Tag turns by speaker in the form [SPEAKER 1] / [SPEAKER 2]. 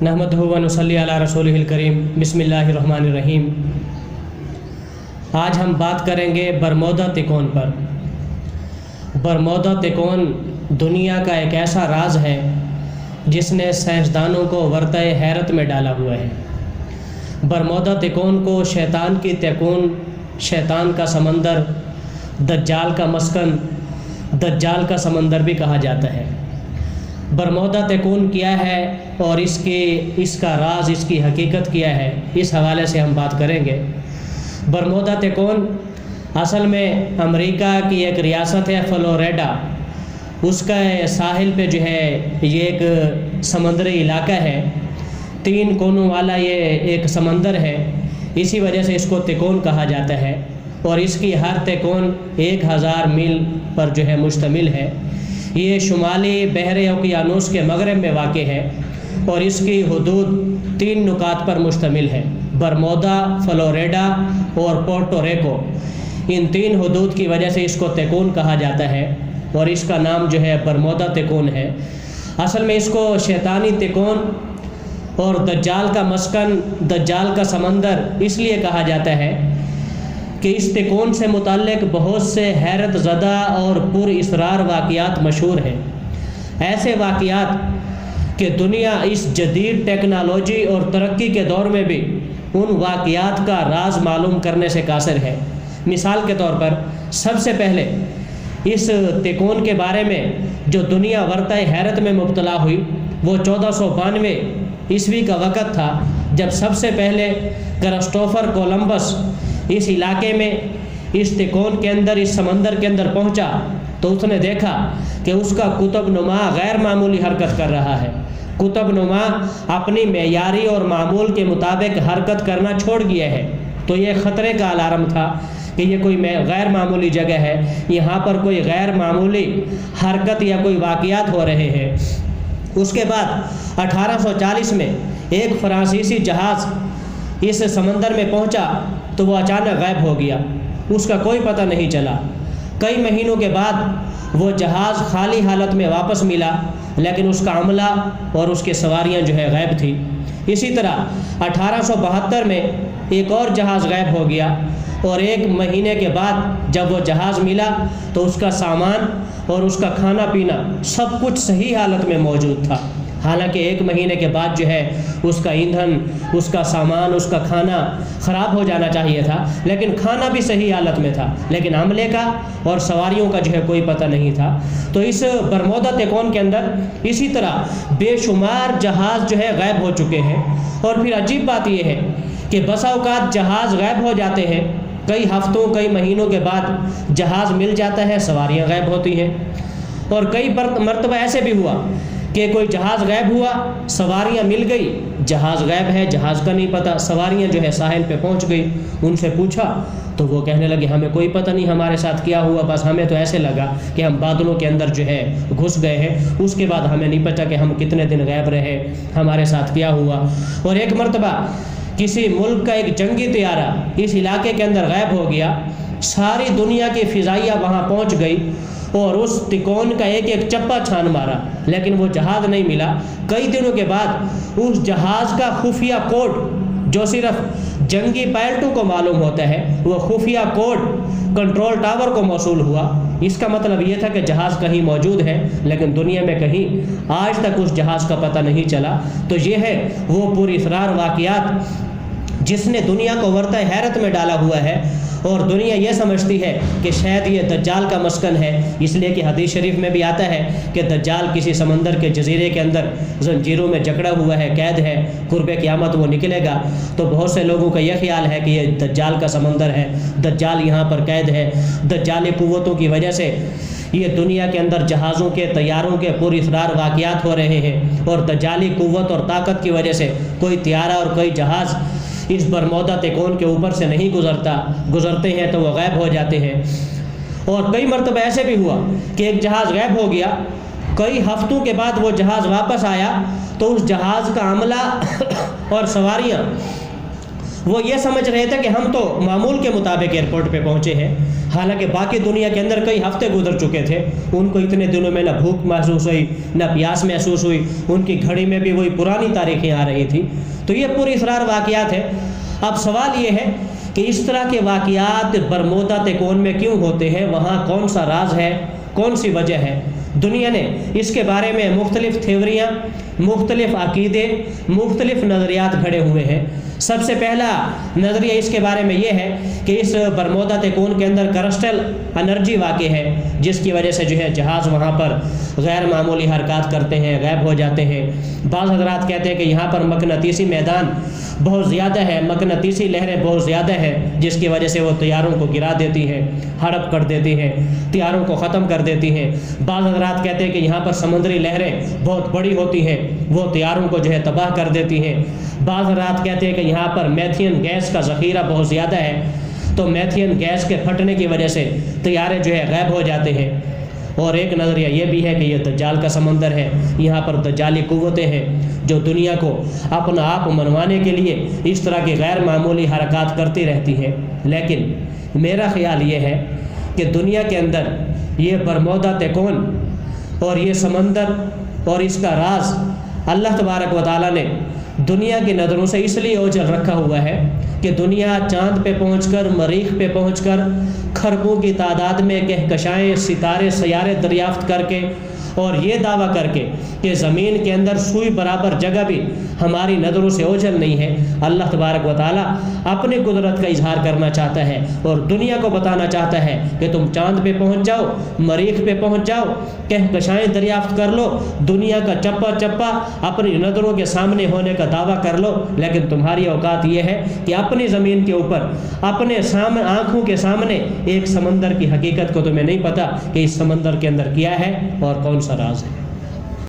[SPEAKER 1] نحمدہ و نصلی علی رسولہ الکریم بسم اللہ الرحمن الرحیم۔ آج ہم بات کریں گے برمودا تکون پر۔ برمودا تکون دنیا کا ایک ایسا راز ہے جس نے سائنسدانوں کو ورطۂ حیرت میں ڈالا ہوا ہے۔ برمودا تکون کو شیطان کی تکون، شیطان کا سمندر، دجال کا مسکن، دجال کا سمندر بھی کہا جاتا ہے۔ برمودا تکون کیا ہے اور اس کا راز، اس کی حقیقت کیا ہے، اس حوالے سے ہم بات کریں گے۔ برمودا تکون اصل میں امریکہ کی ایک ریاست ہے فلوریڈا، اس کا ساحل پہ جو ہے یہ ایک سمندری علاقہ ہے، 3 کونوں والا یہ ایک سمندر ہے، اسی وجہ سے اس کو تکون کہا جاتا ہے، اور اس کی ہر تکون 1000 میل پر جو ہے مشتمل ہے۔ یہ شمالی بحر اوقیانوس کے مغرب میں واقع ہے اور اس کی حدود 3 نقاط پر مشتمل ہے: برمودا، فلوریڈا اور پورٹو ریکو۔ ان 3 حدود کی وجہ سے اس کو تکون کہا جاتا ہے اور اس کا نام جو ہے برمودا تکون ہے۔ اصل میں اس کو شیطانی تکون اور دجال کا مسکن، دجال کا سمندر اس لیے کہا جاتا ہے کہ اس تکون سے متعلق بہت سے حیرت زدہ اور پر اسرار واقعات مشہور ہیں۔ ایسے واقعات کہ دنیا اس جدید ٹیکنالوجی اور ترقی کے دور میں بھی ان واقعات کا راز معلوم کرنے سے قاصر ہے۔ مثال کے طور پر سب سے پہلے اس تکون کے بارے میں جو دنیا ورطۂ حیرت میں مبتلا ہوئی وہ 1492 عیسوی کا وقت تھا، جب سب سے پہلے کرسٹوفر کولمبس اس علاقے میں، اس تکون کے اندر، اس سمندر کے اندر پہنچا تو اس نے دیکھا کہ اس کا قطب نما غیر معمولی حرکت کر رہا ہے۔ قطب نما اپنی معیاری اور معمول کے مطابق حرکت کرنا چھوڑ گیا ہے، تو یہ خطرے کا الارم تھا کہ یہ کوئی غیر معمولی جگہ ہے، یہاں پر کوئی غیر معمولی حرکت یا کوئی واقعات ہو رہے ہیں۔ اس کے بعد 1840 میں ایک فرانسیسی جہاز اس سمندر میں پہنچا تو وہ اچانک غائب ہو گیا، اس کا کوئی پتہ نہیں چلا۔ کئی مہینوں کے بعد وہ جہاز خالی حالت میں واپس ملا، لیکن اس کا عملہ اور اس کے سواریاں جو ہے غائب تھی۔ اسی طرح 1872 میں ایک اور جہاز غائب ہو گیا، اور 1 مہینے کے بعد جب وہ جہاز ملا تو اس کا سامان اور اس کا کھانا پینا سب کچھ صحیح حالت میں موجود تھا۔ حالانکہ 1 مہینے کے بعد جو ہے اس کا ایندھن، اس کا سامان، اس کا کھانا خراب ہو جانا چاہیے تھا، لیکن کھانا بھی صحیح حالت میں تھا، لیکن عملے کا اور سواریوں کا جو ہے کوئی پتہ نہیں تھا۔ تو اس برمودا تکون کے اندر اسی طرح بے شمار جہاز جو ہے غائب ہو چکے ہیں، اور پھر عجیب بات یہ ہے کہ بسا اوقات جہاز غائب ہو جاتے ہیں، کئی ہفتوں، کئی مہینوں کے بعد جہاز مل جاتا ہے، سواریاں غائب ہوتی ہیں۔ اور کئی مرتبہ ایسے بھی ہوا کہ کوئی جہاز غائب ہوا، سواریاں مل گئی، جہاز غائب ہے، جہاز کا نہیں پتہ، سواریاں جو ہے ساحل پہ پہنچ گئی، ان سے پوچھا تو وہ کہنے لگے ہمیں کوئی پتہ نہیں ہمارے ساتھ کیا ہوا، بس ہمیں تو ایسے لگا کہ ہم بادلوں کے اندر جو ہے گھس گئے ہیں، اس کے بعد ہمیں نہیں پتہ کہ ہم کتنے دن غائب رہے، ہمارے ساتھ کیا ہوا۔ اور ایک مرتبہ کسی ملک کا ایک جنگی طیارہ اس علاقے کے اندر غائب ہو گیا، ساری دنیا کی فضائیہ وہاں پہنچ گئی اور اس تکون کا ایک چپا چھان مارا، لیکن وہ جہاز نہیں ملا۔ کئی دنوں کے بعد اس جہاز کا خفیہ کوڈ جو صرف جنگی پائلٹوں کو معلوم ہوتا ہے، وہ خفیہ کوڈ کنٹرول ٹاور کو موصول ہوا۔ اس کا مطلب یہ تھا کہ جہاز کہیں موجود ہے، لیکن دنیا میں کہیں آج تک اس جہاز کا پتہ نہیں چلا۔ تو یہ ہے وہ پر اسرار واقعات جس نے دنیا کو ورطۂ حیرت میں ڈالا ہوا ہے، اور دنیا یہ سمجھتی ہے کہ شاید یہ دجال کا مسکن ہے، اس لیے کہ حدیث شریف میں بھی آتا ہے کہ دجال کسی سمندر کے جزیرے کے اندر زنجیروں میں جکڑا ہوا ہے، قید ہے، قرب قیامت وہ نکلے گا۔ تو بہت سے لوگوں کا یہ خیال ہے کہ یہ دجال کا سمندر ہے، دجال یہاں پر قید ہے۔ دجالی قوتوں کی وجہ سے یہ دنیا کے اندر جہازوں کے، طیاروں کے پر اسرار واقعات ہو رہے ہیں، اور دجالی قوت اور طاقت کی وجہ سے کوئی طیارہ اور کوئی جہاز اس برمودا تکون کے اوپر سے نہیں گزرتے ہیں تو وہ غائب ہو جاتے ہیں۔ اور کئی مرتبہ ایسے بھی ہوا کہ ایک جہاز غائب ہو گیا، کئی ہفتوں کے بعد وہ جہاز واپس آیا تو اس جہاز کا عملہ اور سواریاں وہ یہ سمجھ رہے تھے کہ ہم تو معمول کے مطابق ایئرپورٹ پہ پہنچے ہیں، حالانکہ باقی دنیا کے اندر کئی ہفتے گزر چکے تھے، ان کو اتنے دنوں میں نہ بھوک محسوس ہوئی نہ پیاس محسوس ہوئی، ان کی گھڑی میں بھی وہی پرانی تاریخیں آ رہی تھی۔ تو یہ پوری اسرار واقعات ہے۔ اب سوال یہ ہے کہ اس طرح کے واقعات برمودا تیکون میں کیوں ہوتے ہیں؟ وہاں کون سا راز ہے، کون سی وجہ ہے؟ دنیا نے اس کے بارے میں مختلف تھیوریاں، مختلف عقیدے، مختلف نظریات گھڑے ہوئے ہیں۔ سب سے پہلا نظریہ اس کے بارے میں یہ ہے کہ اس برمودا تیکون کے اندر کرسٹل انرجی واقع ہے، جس کی وجہ سے جو ہے جہاز وہاں پر غیر معمولی حرکات کرتے ہیں، غائب ہو جاتے ہیں۔ بعض حضرات کہتے ہیں کہ یہاں پر مقناطیسی میدان بہت زیادہ ہے، مقناطیسی لہریں بہت زیادہ ہیں، جس کی وجہ سے وہ طیاروں کو گرا دیتی ہیں، ہڑپ کر دیتی ہیں، طیاروں کو ختم کر دیتی ہیں۔ بعض حضرات کہتے ہیں کہ یہاں پر سمندری لہریں بہت بڑی ہوتی ہیں، وہ طیاروں کو جو ہے تباہ کر دیتی ہیں۔ بعض حضرات کہتے ہیں کہ یہاں پر میتھین گیس کا ذخیرہ بہت زیادہ ہے، تو میتھین گیس کے پھٹنے کی وجہ سے طیارے جو ہے غائب ہو جاتے ہیں۔ اور ایک نظریہ یہ بھی ہے کہ یہ دجال کا سمندر ہے، یہاں پر دجالی قوتیں ہیں جو دنیا کو اپنا آپ منوانے کے لیے اس طرح کی غیر معمولی حرکات کرتی رہتی ہیں۔ لیکن میرا خیال یہ ہے کہ دنیا کے اندر یہ برمودا تیکون اور یہ سمندر اور اس کا راز اللہ تبارک و تعالیٰ نے دنیا کی نظروں سے اس لیے اوجھل رکھا ہوا ہے کہ دنیا چاند پہ پہنچ کر، مریخ پہ پہنچ کر، خربوں کی تعداد میں کہکشائیں، ستارے، سیارے دریافت کر کے اور یہ دعویٰ کر کے کہ زمین کے اندر سوئی برابر جگہ بھی ہماری نظروں سے اوجھل نہیں ہے، اللہ تبارک و تعالیٰ اپنی قدرت کا اظہار کرنا چاہتا ہے اور دنیا کو بتانا چاہتا ہے کہ تم چاند پہ پہنچ جاؤ، مریخ پہ پہنچ جاؤ، کہکشائیں دریافت کر لو، دنیا کا چپا چپا اپنی نظروں کے سامنے ہونے کا دعویٰ کر لو، لیکن تمہاری اوقات یہ ہے کہ اپنی زمین کے اوپر، اپنے سامنے، آنکھوں کے سامنے ایک سمندر کی حقیقت کو تمہیں نہیں پتہ کہ اس سمندر کے اندر کیا ہے اور کون سا راز ہے۔